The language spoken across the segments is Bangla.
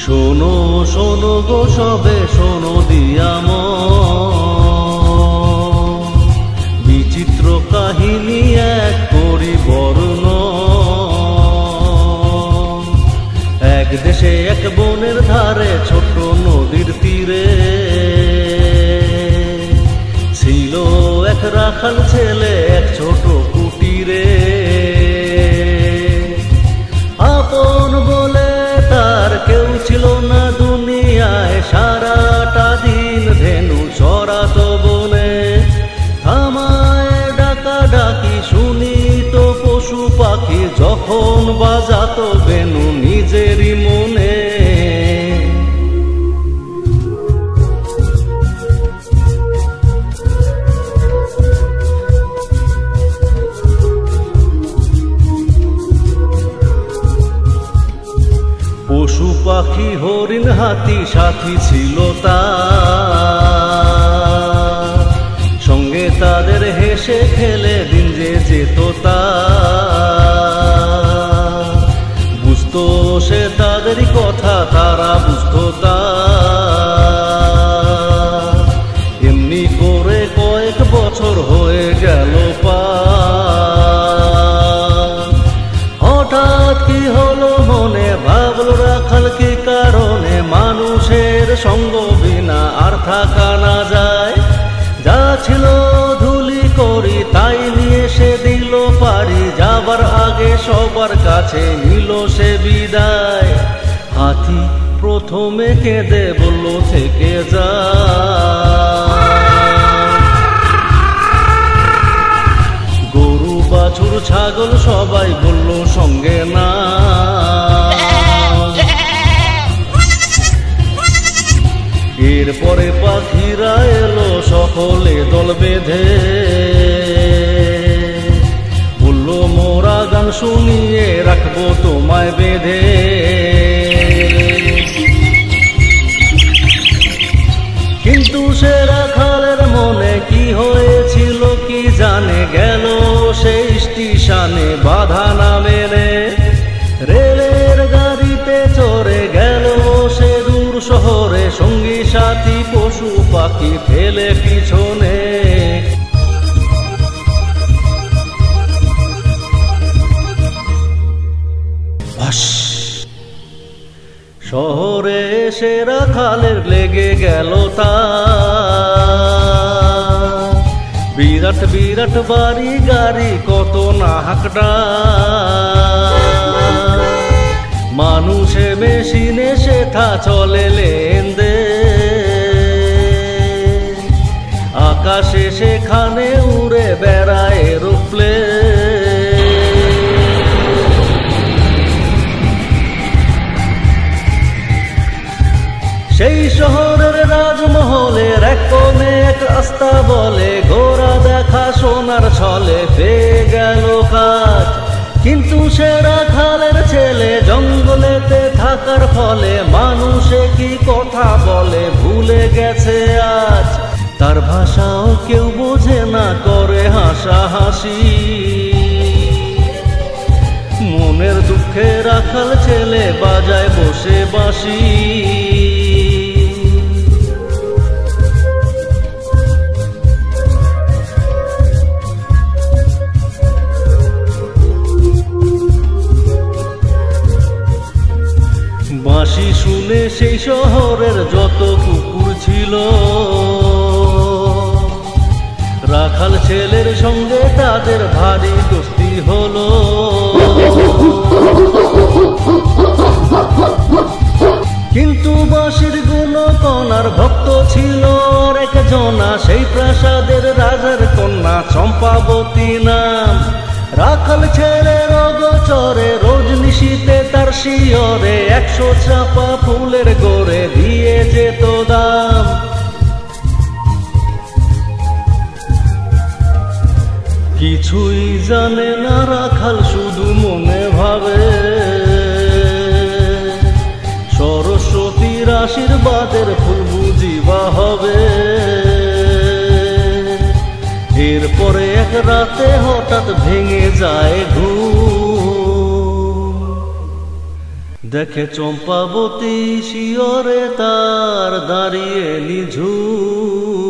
শোনো শোনো গো সবে শোনো দিয়াম বিচিত্র কাহিনী এক পরিবর্ণ। এক দেশে এক বনের ধারে ছোট নদীর তীরে ছিল এক রাখাল ছেলে এক ছোট কুটিরে। আপন বলে তার কেউ ছিল না দুনিয়ায়, সারাটা দিন ধেনু চরাতো বনে। থামায় ডাকা ডাকি শুনিত পশু পাখি, যখন বাজাতো বেনু নিজেরই মনে। পশু পাখি হরিণ হাতি সাথী ছিল তার, সঙ্গে তাদের হেসে খেলে দিন যে যেত তার। বুঝতো সে তাদেরই কথা, তারা বুঝতো তার। এমনি করে কয়েক বছর হয়ে গেল পার। হঠাৎ কি হলো মনে ভাবল রাখাল, কি কারণে মানুষের সঙ্গ বিনা আর থাকা না যায়। যা ছিল ধুলি করি তাই নিয়ে সে দিল পারি, যাবার আগে সবার কাছে নিল সে বিদায়। হাতি প্রথমে কেঁদে বলল থেকে যা, গরু বাছুর ছাগল সবাই বলল সঙ্গে না। এরপরে পাখিরা এলো সকলে দল বেঁধে, বলল মোরা গান শুনিয়ে রাখবো তোমায় বেঁধে। কিন্তু সে রাখালের মনে কি হয়েছিল কি জানে, গেল সেই স্টেশনে বাধা না মেনে। রেলের গাড়িতে চড়ে গেল সে দূর শহরে, সঙ্গী সাথী পশু পাখি ফেলে পিছনে। শহরে এসে রাখালের লেগে গেল তার, বিরাট বিরাট বাড়ি গাড়ি কত না হাঁকড়া। মানুষে মেশিনে সেথা চলে লেনদে, আকাশে সেখানে উড়ে বেড়ায় এরোপ্লেন। সেই শহরের রাজমহলের এক কোণে এক আস্থা বলে, ঘোড়া দেখা সোনার ছলে পেয়ে গেল কাজ। কিন্তু সে রাখালের ছেলে জঙ্গলেতে থাকার ফলে মানুষে কি কথা বলে ভুলে গেছে আজ। তার ভাষাও কেউ বোঝে না, করে হাসাহাসি। মনের দুঃখে রাখাল ছেলে বাজায় বসে বাঁশি। বাঁশি শুনে সেই শহরের যত কুকুর ছিল, রাখাল ছেলের সঙ্গে তাদের ভারী দোস্তি হলো। কিন্তু বাঁশির গুণকণার ভক্ত ছিল এক জনা, সেই প্রাসাদের রাজার কন্যা চম্পাবতী নাম। রাখাল ছেলের অগোচরে রোজ নিশীতে তার শিয়রে 100 চাপা ফুলের গোরে দিয়ে যেত দাম। কিছুই জানে না রাখাল, শুধু মনে ভাবে সরস্বতীর আশীর্বাদের ফুল বুঝিবা হবে। এরপরে এক রাতে হঠাৎ ভেঙে যায় ঘুম। দেখে চম্পাবতী শিয়রে তার দাঁড়িয়ে নিঝুম।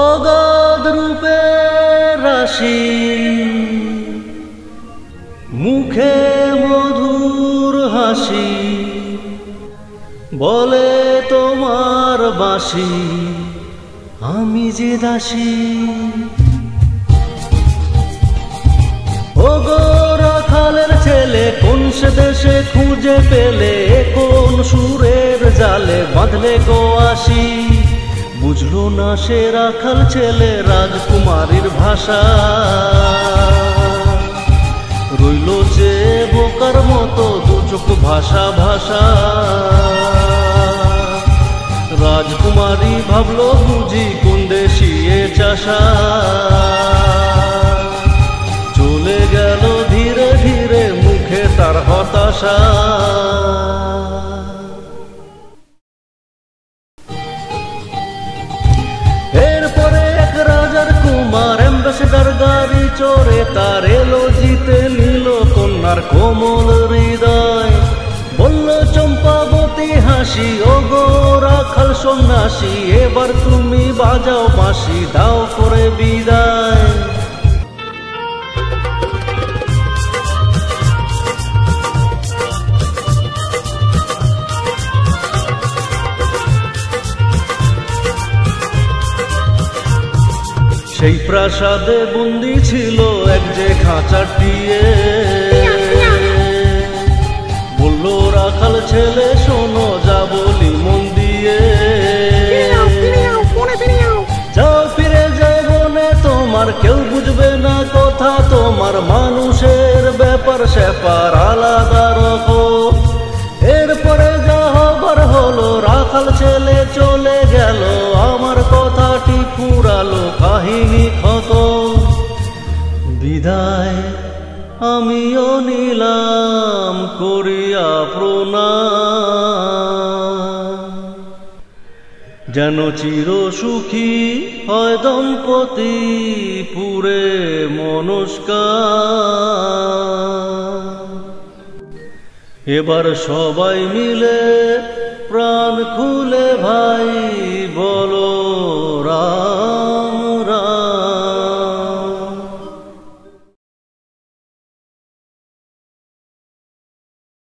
অগাধ রূপের রাশি, মুখে মধুর হাসি, বলে তোমার বাঁশি আমি যে দাসী। ওগো রাখালের ছেলে কোন সে দেশে খুঁজে পেলে, কোন সুরের জালে বাঁধলে গো আসি। বুঝলো না সে রাখাল ছেলে রাজকুমারীর ভাষা, রইল যে বোকার মতো দু চোখ ভাষা ভাষা। রাজকুমারী ভাবলো বুঝি কোন দেশি এ চাষা, চলে গেল ধীরে ধীরে মুখে তার হতাশা। এরপরে এক রাজার কুমার অ্যাম্বাসেডর গাড়ি চড়ে তার এলো জিতে নিল কন্যার কোমল হৃদয়। বলল চম্পাবতী হাসি, ওগো রাখাল সন্ন্যাসী, এবার তুমি বাজাও বাঁশি, দাও করে বিদায়। সেই প্রাসাদে বন্দী ছিল এক যে খাঁচাটিয়ে, বলল রাখাল ছেলে শোনো যা বলি মন দিয়ে। যাও ফিরে যাই বনে, তোমার কেউ বুঝবে না কথা, তোমার মানুষের ব্যাপার স্যাপার আলাদা রকম। এরপরে যা হবার হলো, রাখাল ছেলে চলে গেল, আমার কথাটি ফুরালো, কাহিনী খতম। বিদায় আমিও নিলাম করিয়া প্রণাম, যেন চির সুখী হয় দম্পতি পুরে মনস্কার। এবার সবাই মিলে প্রাণ খুলে ভাই